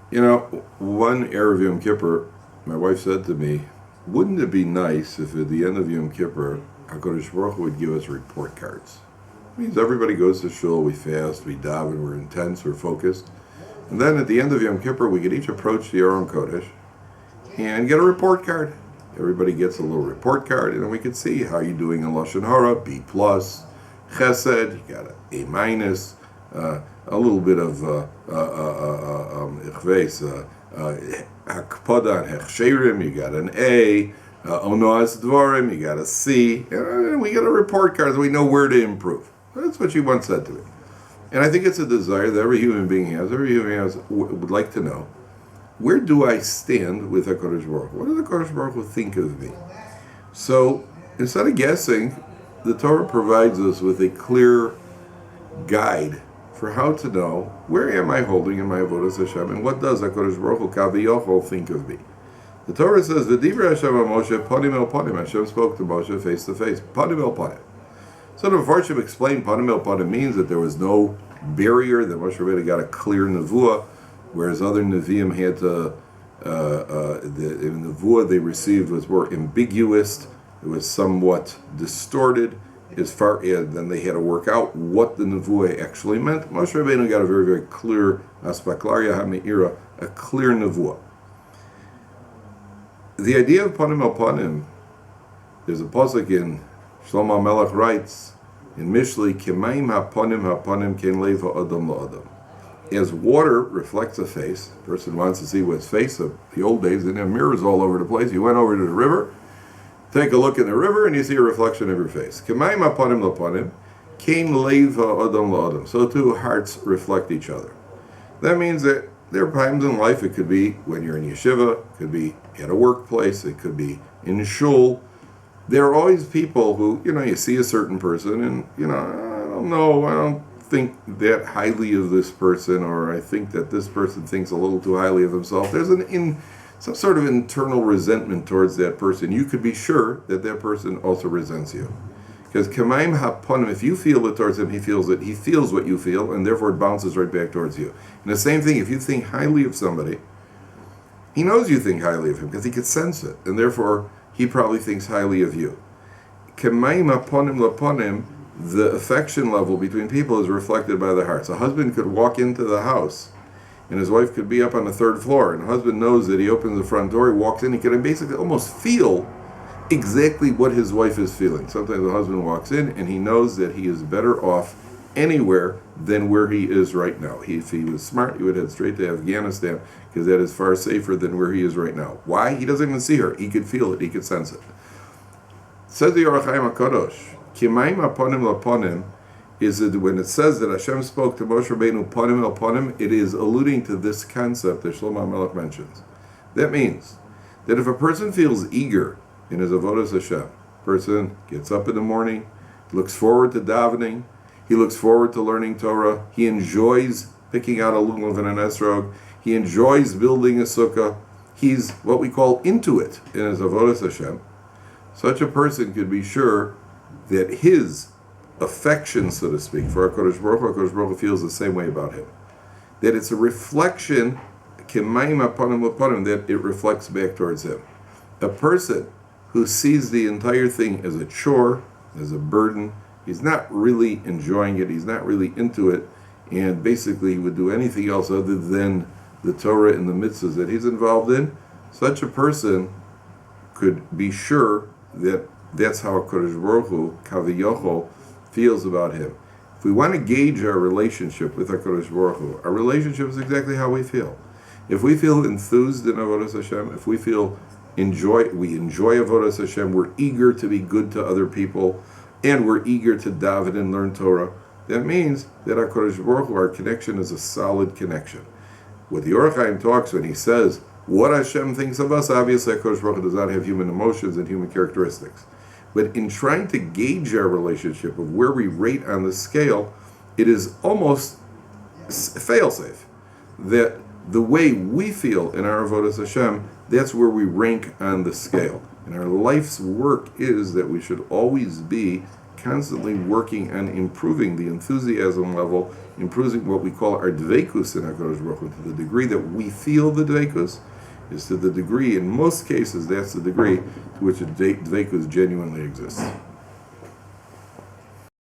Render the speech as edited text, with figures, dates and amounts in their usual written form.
You know, one Erev Yom Kippur, my wife said to me, wouldn't it be nice if at the end of Yom Kippur, HaKadosh Baruch Hu would give us report cards? It means everybody goes to shul, we fast, we daven, we're intense, we're focused. And then at the end of Yom Kippur, we could each approach the Aron Kodesh and get a report card. Everybody gets a little report card, and then we could see how you're doing in Lashon Hara, B+, Chesed, you got an A-, a little bit of Hakpada and Hechsherim, you got an A, Onoas Dvarim, you got a C, and we get a report card so we know where to improve. That's what she once said to me. And I think it's a desire that every human being has. Every human being would like to know, where do I stand with HaKadosh Baruch Hu? What does HaKadosh Baruch Hu think of me? So instead of guessing, the Torah provides us with a clear guide for how to know where am I holding in my avodas Hashem and what does HaKadosh Baruch Hu Kaviyochol think of me. The Torah says, "V'divrei Hashem Moshe panim el panim." Hashem spoke to Moshe face to face, panim el panim. So the Mepharshim explained panim el panim means that there was no barrier, that Moshe Rabbeinu got a clear nevuah, whereas other neviim had to, the nevuah they received was more ambiguous, it was somewhat distorted, as far as then they had to work out what the nevuah actually meant. Moshe Rabbeinu got a very, very clear aspaklaria ha'me'ira, a clear nevuah. The idea of panim al panim, there's a pasuk in Shlomo Melech writes in Mishli, Kemaim ha'panim ken leiv ha'adam la'adam. As water reflects a face, a person wants to see what's face of the old days, didn't have mirrors all over the place. You went over to the river, take a look in the river, and you see a reflection of your face. Kemaim ha'panim la'panim ken leiv ha'adam la'adam. So two hearts reflect each other. That means that there are times in life, it could be when you're in yeshiva, it could be at a workplace, it could be in shul. There are always people who, you see a certain person and, I don't think that highly of this person, or I think that this person thinks a little too highly of himself. There's some sort of internal resentment towards that person. You could be sure that that person also resents you. Because Kemaim Hapanim, if you feel it towards him, he feels it. He feels what you feel, and therefore it bounces right back towards you. And the same thing, if you think highly of somebody, he knows you think highly of him because he could sense it, and therefore he probably thinks highly of you. Kemaim Hapanim Lapanim, the affection level between people is reflected by the hearts. A husband could walk into the house, and his wife could be up on the third floor, and the husband knows that he opens the front door, he walks in, he can basically almost feel exactly what his wife is feeling. Sometimes the husband walks in and he knows that he is better off anywhere than where he is right now. If he was smart, he would head straight to Afghanistan because that is far safer than where he is right now. Why? He doesn't even see her. He could feel it. He could sense it. Says the Orach Chaim HaKadosh, Kimayim HaPanim LaPanim, is that when it says that Hashem spoke to Moshe Rabbeinu Panim El Panim, it is alluding to this concept that Shlomo Melech mentions. That means that if a person feels eager in his avodas Hashem, person gets up in the morning, looks forward to davening, he looks forward to learning Torah, he enjoys picking out a lulav and an esrog, he enjoys building a sukkah, he's what we call into it in his avodas Hashem. Such a person could be sure that his affection, so to speak, for HaKadosh Baruch Hu feels the same way about him. That it's a reflection, that it reflects back towards him. A person who sees the entire thing as a chore, as a burden, he's not really enjoying it, he's not really into it, and basically he would do anything else other than the Torah and the mitzvahs that he's involved in, such a person could be sure that that's how HaKadosh Baruch Hu, Kaviyochol, feels about him. If we want to gauge our relationship with HaKadosh Baruch Hu, our relationship is exactly how we feel. If we feel enthused in Avodas Hashem, if we feel we enjoy Avodas Hashem, we're eager to be good to other people, and we're eager to daven and learn Torah, that means that HaKadosh Baruch Hu, our connection is a solid connection. What the Orach Chaim talks when he says, what Hashem thinks of us, obviously HaKadosh Baruch Hu does not have human emotions and human characteristics. But in trying to gauge our relationship of where we rate on the scale, it is almost fail-safe that the way we feel in our avodas Hashem, that's where we rank on the scale. And our life's work is that we should always be constantly working on improving the enthusiasm level, improving what we call our dveikus in HaKadosh Baruch Hu. To the degree that we feel the dveikus is to the degree, in most cases, that's the degree to which a dveikus genuinely exists.